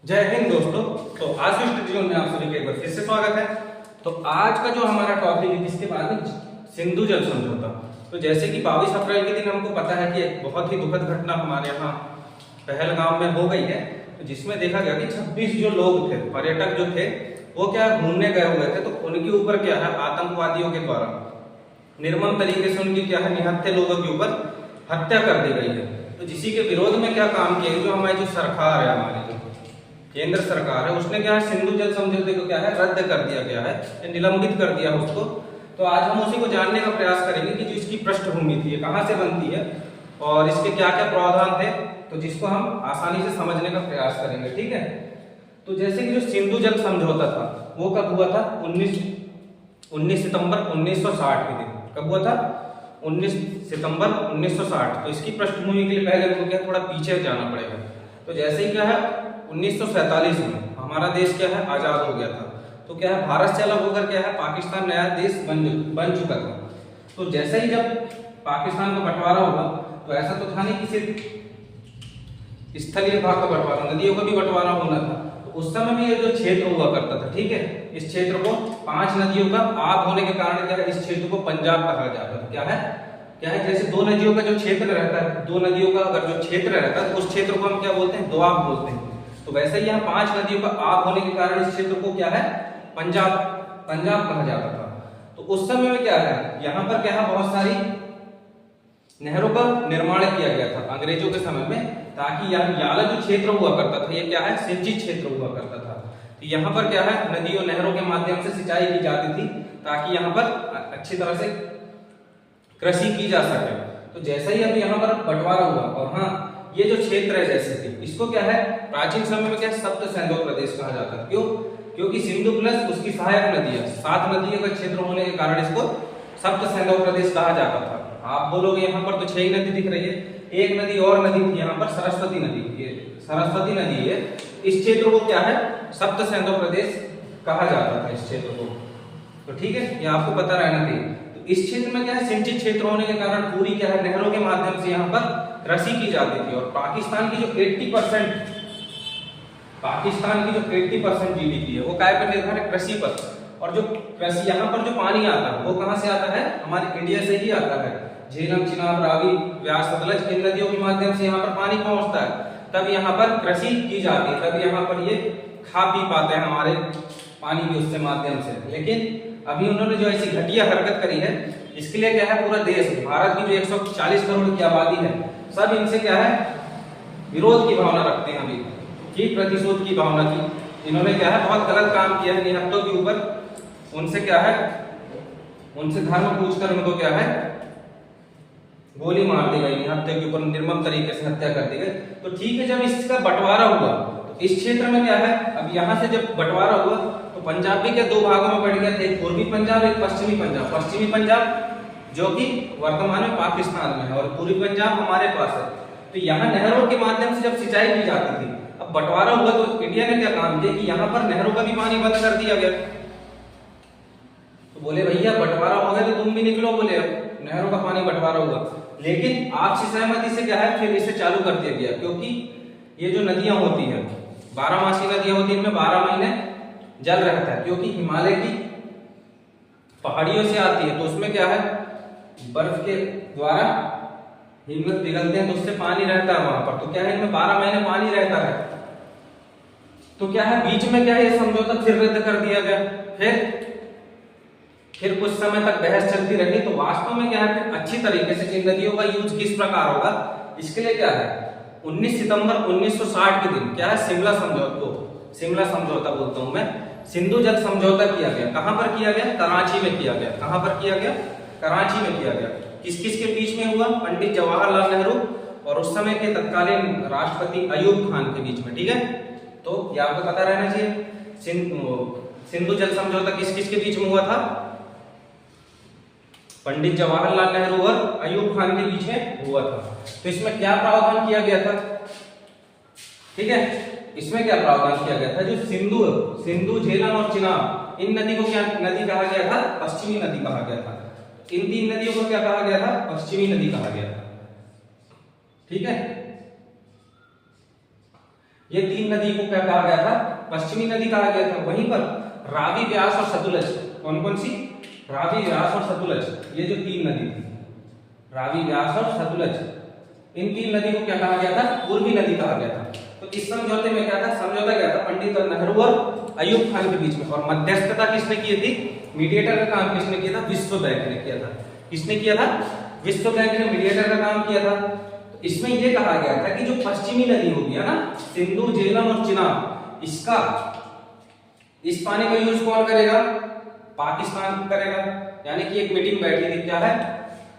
जय हिंद दोस्तों। तो आज इस वीडियो में आप सभी का एक बार फिर से स्वागत है। तो आज का जो हमारा टॉपिक है किसके बारे में, सिंधु जल समझौता। तो जैसे कि 22 अप्रैल के दिन हमको पता है कि एक बहुत ही दुखद घटना हमारे यहाँ पहलगाम में हो गई है, तो जिसमें देखा गया कि 26 जो लोग थे, पर्यटक जो थे, वो क्या घूमने गए हुए थे, तो उनके ऊपर क्या है आतंकवादियों के द्वारा निर्मम तरीके से उनकी क्या है निहत्थे लोगों के ऊपर हत्या कर दी गई है। तो जिसी के विरोध में क्या काम किया, जो हमारी जो सरकार है, हमारी जो केंद्र सरकार है, उसने क्या है सिंधु जल समझौते को क्या है रद्द कर दिया गया है, निलंबित कर दिया उसको। तो आज हम उसी को जानने का प्रयास करेंगे कि जो इसकी पृष्ठभूमि थी, ये कहाँ से बनती है और इसके क्या क्या प्रावधान थे, तो जिसको हम आसानी से समझने का प्रयास करेंगे। ठीक है, तो जैसे कि जो सिंधु जल समझौता था वो कब हुआ था, 19 सितंबर 1960 के दिन। कब हुआ था, 19 सितंबर 1960। तो इसकी पृष्ठभूमि के लिए पहले हमको क्या थोड़ा पीछे जाना पड़ेगा। तो जैसे ही क्या है 1947 में हमारा देश क्या है आजाद हो गया था, तो क्या है भारत से अलग होकर क्या है पाकिस्तान नया देश बन चुका था। तो जैसे ही जब पाकिस्तान का बंटवारा हुआ, तो ऐसा तो था नहीं कि सिर्फ स्थलीय भाग का बंटवारा, नदियों का भी बंटवारा होना था। तो उस समय में ये जो क्षेत्र हुआ करता था, ठीक है, इस क्षेत्र को 5 नदियों का आप होने के कारण क्या है इस क्षेत्र को पंजाब कहा जाता है। क्या है जैसे 2 नदियों का जो क्षेत्र रहता है, 2 नदियों का अगर जो क्षेत्र रहता है, तो उस क्षेत्र को हम क्या बोलते हैं, दोआब बोलते हैं। तो वैसे ही यहाँ 5 नदियों का आप होने के कारण इस क्षेत्र को क्या है पंजाब कहा जाता था। तो उस समय में क्या है यहाँ पर क्या है बहुत सारी नहरों का निर्माण किया गया था अंग्रेजों के समय में, ताकि यह वाला जो क्षेत्र हुआ करता था ये क्या है सिंचित क्षेत्र हुआ करता था। तो यहाँ पर क्या है नदियों नहरों के माध्यम से सिंचाई की जाती थी, ताकि यहाँ पर अच्छी तरह से कृषि की जा सके। तो जैसे ही अब यहाँ पर बंटवारा हुआ, और हाँ ये जो क्षेत्र है जैसे कि इसको क्या है प्राचीन समय में क्या सप्त सिंधु प्रदेश कहा जाता है। क्यों? क्योंकि सिंधु प्लस उसकी सहायक नदियां 7 नदियों का क्षेत्र होने के कारण इसको सप्त सिंधु प्रदेश कहा जाता था। आप बोलोगे यहाँ पर तो 6 ही नदी दिख रही है, एक नदी और नदी थी यहाँ पर सरस्वती नदी, ये सरस्वती नदी है। इस क्षेत्र को क्या है सप्त सिंधु प्रदेश कहा जाता था इस क्षेत्र को। तो ठीक है, ये आपको पता रहना चाहिए। तो इस क्षेत्र में क्या है सिंचित क्षेत्र होने के कारण पूरी क्या है नहरों के माध्यम से यहाँ पर कृषि की जाती थी। और पाकिस्तान की जो 80% जीडीपी है वो काय पर निर्भर है, कृषि पर। और जो कृषि यहाँ पर जो पानी आता है वो कहाँ से आता है, हमारे इंडिया से ही आता है। झेलम, चिनाब, रावी, व्यास, सतलज इन नदियों के माध्यम से यहाँ पर पानी पहुंचता है, तब यहाँ पर कृषि की जाती है, तब यहाँ पर ये खा पी पाते हैं हमारे पानी के उससे माध्यम से। लेकिन अभी उन्होंने जो ऐसी घटिया हरकत करी है, इसके लिए क्या है पूरा देश, भारत की जो 140 करोड़ की आबादी है, सब इनसे क्या है विरोध की भावना रखते हैं, अभी की प्रतिशोध की भावना की। इन्होंने क्या है बहुत गलत काम किया है निहत्तों के ऊपर। उनसे क्या है उनसे धर्म पूछकर उनको क्या है गोली मार दी गई, निहत्थे के ऊपर निर्मम तरीके से हत्या कर दी गई। तो ठीक है, जब इसका बंटवारा हुआ तो इस क्षेत्र में क्या है अब यहाँ से जब बंटवारा हुआ तो पंजाब भी क्या 2 भागों में बढ़ गया था, एक पूर्वी पंजाब एक पश्चिमी पंजाब। पश्चिमी पंजाब जो कि वर्तमान में पाकिस्तान में है और पूर्वी पंजाब हमारे पास है। तो यहाँ नहरों के माध्यम से जब सिंचाई की जाती थी, अब बंटवारा हुआ तो इंडिया ने क्या काम किया कि यहाँ पर नहरों का भी पानी बंद कर दिया गया। तो बोले भैया बंटवारा हो गया तो तुम भी निकलो, बोले अब नहरों का पानी बंटवारा हुआ। लेकिन आपसी सहमति से क्या है फिर इसे चालू कर दिया गया, क्योंकि ये जो नदियां होती है 12मासी नदियां होती है, इनमें 12 महीने जल रहता है, क्योंकि हिमालय की पहाड़ियों से आती है। तो उसमें क्या है बर्फ के द्वारा हिमनद पिघलते हैं, तो उससे पानी रहता है वहां पर। तो क्या है इनमें 12 महीने पानी रहता है। तो क्या है बीच में क्या है ये समझौता फिर रद्द कर दिया गया। फिर कुछ समय तक बहस चलती रही। तो वास्तव में क्या है फिर अच्छी तरीके से इन नदियों का यूज किस प्रकार होगा, इसके लिए क्या है 19 सितंबर 1960 के दिन क्या है शिमला समझौता बोलता हूं मैं, सिंधु जल समझौता किया गया। कहां पर किया गया, कराची में किया गया। कहां पर किया गया, कराची में किया गया। किस किस के बीच में हुआ, पंडित जवाहरलाल नेहरू और उस समय के तत्कालीन राष्ट्रपति अयूब खान के बीच में। ठीक है, तो ये आपको पता रहना चाहिए। सिंधु जल समझौता किस किस के बीच में हुआ था, पंडित जवाहरलाल नेहरू और अयूब खान के बीच में हुआ था। तो इसमें क्या प्रावधान किया गया था, ठीक है, इसमें क्या प्रावधान किया गया था, जो सिंधु, झेलम और चिनाब इन नदी को क्या नदी कहा गया था, पश्चिमी नदी कहा गया था। इन 3 नदियों को क्या कहा गया था, पश्चिमी नदी कहा गया था। ठीक है, ये तीन नदी को क्या कहा गया था? पश्चिमी नदी कहा गया था। वहीं पर रावी, व्यास और सतलज, कौन कौन सी? रावी, व्यास और सतलज, ये जो तीन नदी थी, रावी, व्यास और सतलज, इन तीन नदी को क्या कहा गया था? पूर्वी नदी कहा गया था। तो इस समझौते में क्या था? समझौता क्या था? पंडित नेहरू और अयूब खान के बीच में। और मध्यस्थता किसने की थी? मीडिएटर का काम किसने किया था? विश्व बैंक ने किया था। किसने किया था? विश्व बैंक ने मीडिएटर का काम किया था। तो इसमें यह कहा गया था कि जो पश्चिमी नदी होगी है ना, सिंधु, झेलम और चिनाब, इसका, इस पानी का यूज कौन करेगा? पाकिस्तान करेगा। यानी कि एक मीटिंग बैठी थी, क्या है,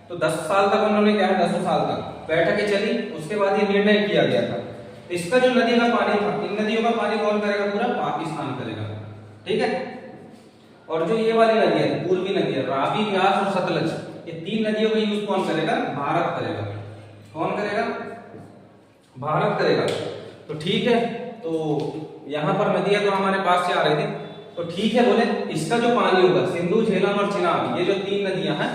तो 10 साल तक उन्होंने, क्या है, 10 साल तक बैठकें चली, उसके बाद ये निर्णय किया गया था। तो इसका जो नदी का पानी था, इन नदियों का पानी कौन करेगा? पूरा पाकिस्तान करेगा। ठीक है। और जो ये वाली नदी है, पूर्वी नदी है, रावी, व्यास और सतलज, ये तीन नदियों का यूज कौन करेगा? भारत करेगा। कौन करेगा? भारत करेगा। तो ठीक है, तो यहां पर नदियां तो हमारे पास से आ रही थी, तो ठीक है, बोले इसका जो पानी होगा, सिंधु, झेलम और चिनाब, ये जो तीन नदियां हैं,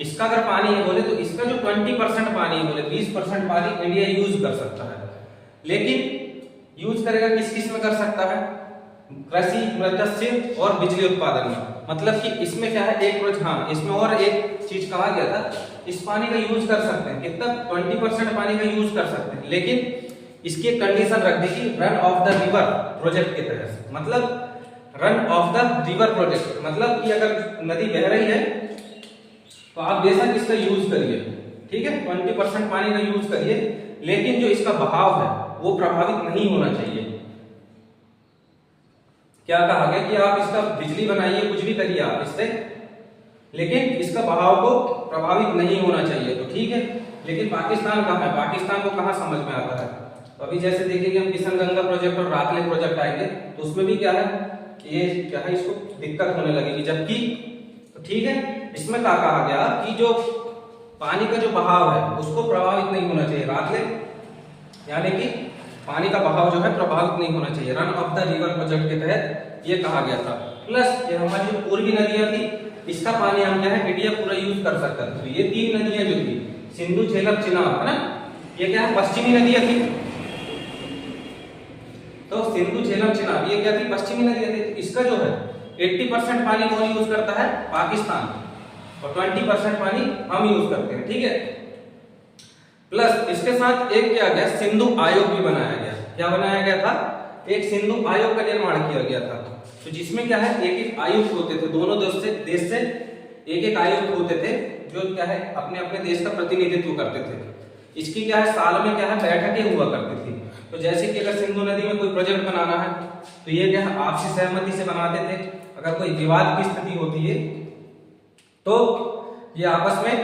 इसका अगर पानी है बोले तो इसका जो 20% पानी है बोले, 20% पानी इंडिया यूज कर सकता है। लेकिन यूज करेगा किस किस में कर सकता है? कृषि, मत्स्य और बिजली उत्पादन में। मतलब कि इसमें क्या है, हाँ, इसमें और एक चीज कहा गया था, इस पानी का यूज कर सकते हैं, कितना? 20% पानी का यूज कर सकते हैं। लेकिन इसकी एक कंडीशन रख दी कि run of the river project के तहत। मतलब run of the river project, मतलब कि अगर नदी बह रही है तो आप बेशक इसका यूज करिए, ठीक है, 20% पानी का यूज करिए, लेकिन जो इसका बहाव है वो प्रभावित नहीं होना चाहिए। क्या कहा गया कि आप इसका बिजली बनाइए, कुछ भी करिए आप इससे, लेकिन इसका बहाव को प्रभावित नहीं होना चाहिए। तो ठीक है, लेकिन पाकिस्तान कहाँ है? पाकिस्तान को कहाँ समझ में आता है? तो अभी जैसे देखेंगे हम, किशन गंगा प्रोजेक्ट और रातले प्रोजेक्ट आएंगे, तो उसमें भी क्या है, ये क्या है, इसको दिक्कत होने लगेगी। जबकि तो ठीक है, इसमें क्या कहा गया कि जो पानी का जो बहाव है उसको प्रभावित नहीं होना चाहिए। रातले यानी कि पानी का बहाव जो है प्रभावित नहीं होना चाहिए, run of the river project के तहत ये कहा गया था। प्लस ये हमारी जो पूर्वी नदियां थी, इसका पानी हम क्या है, इंडिया पूरा यूज कर सकता था। तो ये तीन नदियां जो थी, सिंधु, झेलम, चिनाब, है ना, ये क्या है, पश्चिमी नदियां थी। तो सिंधु, झेलम, चिनाब, ये क्या थी? पश्चिमी नदियां थी। इसका जो है 80% पानी कौन यूज करता है? पाकिस्तान। और 20% पानी हम यूज करते हैं। ठीक है। प्लस इसके साथ एक क्या गया, सिंधु आयोग भी बनाया गया। क्या बनाया गया था? एक सिंधु आयोग का निर्माण किया गया था। तो जिसमें क्या है, एक एक आयुक्त होते थे, दोनों देश से एक एक आयुक्त होते थे, जो क्या है अपने अपने देश का प्रतिनिधित्व करते थे। इसकी क्या है, साल में क्या है, बैठकें हुआ करती थी। तो जैसे कि अगर सिंधु नदी में कोई प्रोजेक्ट बनाना है तो ये क्या है, आपसी सहमति से बनाते थे। अगर कोई विवाद की स्थिति होती है तो ये आपस में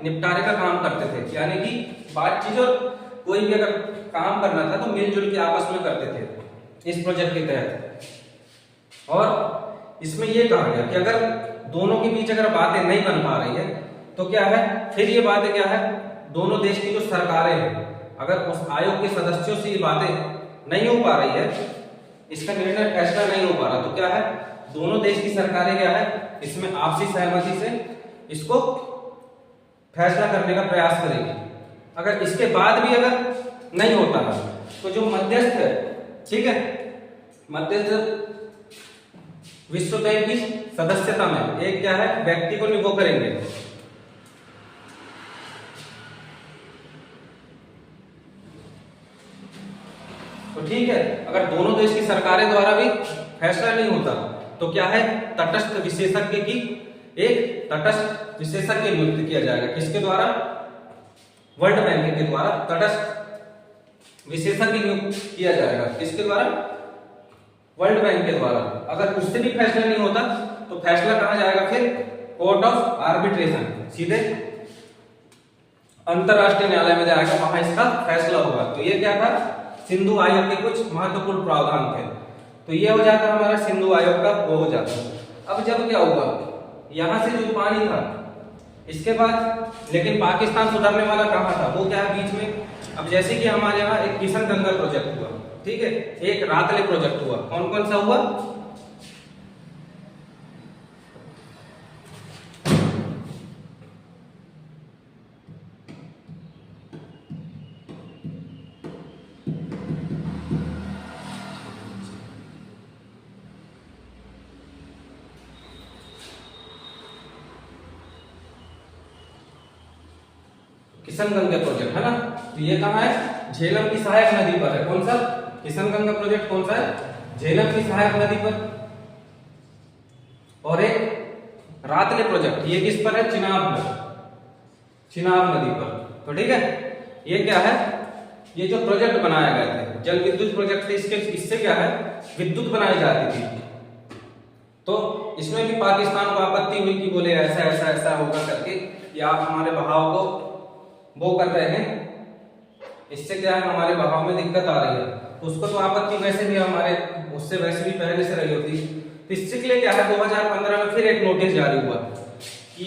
निपटारे का काम करते थे। यानी कि बातचीत, और कोई भी अगर काम करना था तो मिलजुल के आपस में करते थे इस प्रोजेक्ट के तहत। और इसमें यह कहा गया कि अगर दोनों के बीच अगर बातें नहीं बन पा रही है तो क्या है, फिर ये बातें क्या है, दोनों देश की जो सरकारें हैं, अगर उस आयोग के सदस्यों से ये बातें नहीं हो पा रही है, इसका निर्णय फैसला नहीं हो पा रहा, तो क्या है, दोनों देश की सरकारें क्या है, इसमें आपसी सहमति से इसको फैसला करने का प्रयास करेगी। अगर इसके बाद भी अगर नहीं होता है तो जो मध्यस्थ है, ठीक है, मध्यस्थ विश्व बैंक की सदस्यता में एक क्या है, व्यक्ति को नियुक्त करेंगे। तो ठीक है, अगर दोनों देश की सरकारें द्वारा भी फैसला नहीं होता तो क्या है, तटस्थ विशेषज्ञ की एक तटस्थ विशेषज्ञ नियुक्त किया जाएगा। किसके द्वारा? वर्ल्ड बैंक के द्वारा तटस्थ विशेषज्ञ नियुक्त किया जाएगा। किसके द्वारा? वर्ल्ड बैंक के द्वारा। अगर उससे भी फैसला नहीं होता तो फैसला कहां जाएगा, फिर कोर्ट ऑफ आर्बिट्रेशन, सीधे अंतरराष्ट्रीय न्यायालय में जाएगा, वहां इसका फैसला होगा। तो ये क्या था, सिंधु आयोग के कुछ महत्वपूर्ण प्रावधान थे। तो ये हो जाता हमारा सिंधु आयोग का वो हो जाता। अब जब क्या हुआ, यहां से जो पानी था, इसके बाद लेकिन पाकिस्तान सुधरने वाला कहां था, वो क्या है बीच में। अब जैसे कि हमारे यहाँ एक किशन गंगा प्रोजेक्ट हुआ, ठीक है, एक रातले प्रोजेक्ट हुआ, कौन कौन सा हुआ, किशनगंगा प्रोजेक्ट है ना। तो ये कहाँ है, झेलम की सहायक नदी पर है। कौन सा, किशनगंगा प्रोजेक्ट कौन सा है, झेलम की सहायक नदी पर। और एक रातले प्रोजेक्ट, ये किस पर है, चिनाब नदी पर। तो ठीक है, ये क्या है, ये जो प्रोजेक्ट बनाया गया था जल विद्युत प्रोजेक्ट थे, इससे क्या है, विद्युत बनाई जाती थी। तो इसमें भी पाकिस्तान को आपत्ति हुई कि बोले ऐसा ऐसा ऐसा होगा करके, कि आप हमारे बहाव को वो कर रहे हैं, इससे क्या है, हमारे बहाव में दिक्कत आ रही है। तो उसको तो आपत्ति वैसे भी हमारे उससे वैसे भी पहले से रही होती। तो इससे के लिए क्या है, 2015 में फिर एक नोटिस जारी हुआ कि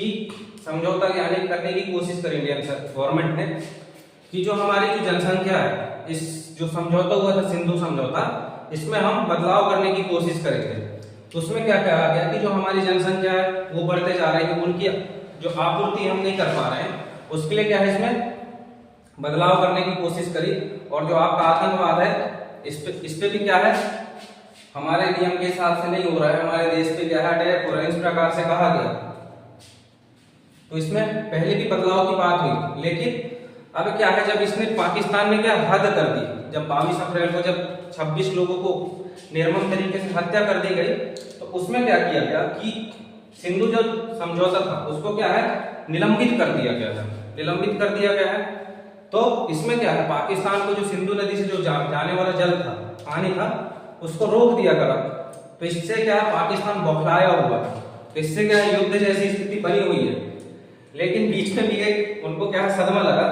समझौता यानी करने की कोशिश करी इंडियन गवर्नमेंट ने कि जो हमारी जो जनसंख्या है, इस जो समझौता हुआ था सिंधु समझौता, इसमें हम बदलाव करने की कोशिश करेंगे। तो उसमें क्या कहा गया कि जो हमारी जनसंख्या है वो बढ़ते जा रही है, उनकी जो आपूर्ति हम नहीं कर पा रहे हैं, उसके लिए क्या है, इसमें बदलाव करने की कोशिश करी। और जो आपका आतंकवाद है, इस पे भी क्या है, हमारे नियम के हिसाब से नहीं हो रहा है, हमारे देश पे क्या है, अटैक हो रहा है, इस प्रकार से कहा गया। तो इसमें पहले भी बदलाव की बात हुई, लेकिन अब क्या है, जब इसने पाकिस्तान ने क्या हद कर दी, जब 22 अप्रैल को जब 26 लोगों को निर्मम तरीके से हत्या कर दी गई, तो उसमें क्या किया गया कि सिंधु जो समझौता था उसको क्या है, निलंबित कर दिया गया था, निलंबित कर दिया गया है। तो इसमें क्या है, पाकिस्तान को जो सिंधु नदी से जो जाने वाला जल था, पानी था, उसको रोक दिया गया। तो इससे क्या है, पाकिस्तान बौखलाया हुआ है। तो इससे क्या है, युद्ध जैसी स्थिति बनी हुई है। लेकिन बीच में भी एक उनको क्या है, सदमा लगा,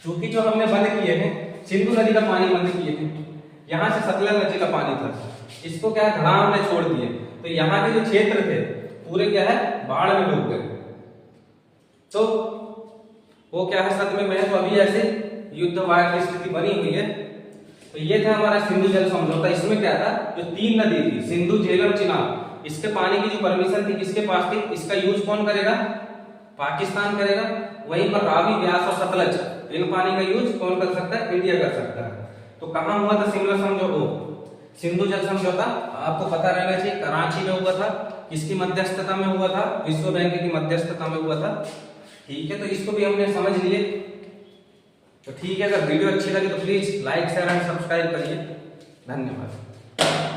क्योंकि जो हमने बंद किए हैं, सिंधु नदी का पानी बंद किए हैं, यहाँ से सतलज नदी का पानी था, इसको क्या है, धड़ाम ने छोड़ दिए। तो यहाँ के जो क्षेत्र थे पूरे क्या है, बाढ़ में डूब गए। तो वो क्या है, सदमे में है। तो अभी ऐसे युद्ध की स्थिति बनी हुई है। तो ये था हमारा सिंधु जल समझौता। इसमें क्या था, जो 3 नदी थी, सिंधु, झेलम, चिनाब, इसके पानी की जो परमिशन थी किसके पास थी, इसका यूज कौन करेगा, पाकिस्तान करेगा। वहीं पर रावी, व्यास और सतलज, इन पानी का यूज कौन कर सकता है, इंडिया कर सकता है। तो कहां हुआ था सिमला समझौता, सिंधु जल समझौता, आपको पता रहना चाहिए, कराची में हुआ था। किसकी मध्यस्थता में हुआ था, विश्व बैंक की मध्यस्थता में हुआ था। ठीक है, तो इसको भी हमने समझ लिए। तो ठीक है, अगर वीडियो अच्छी लगी तो please like, share and subscribe करिए। धन्यवाद।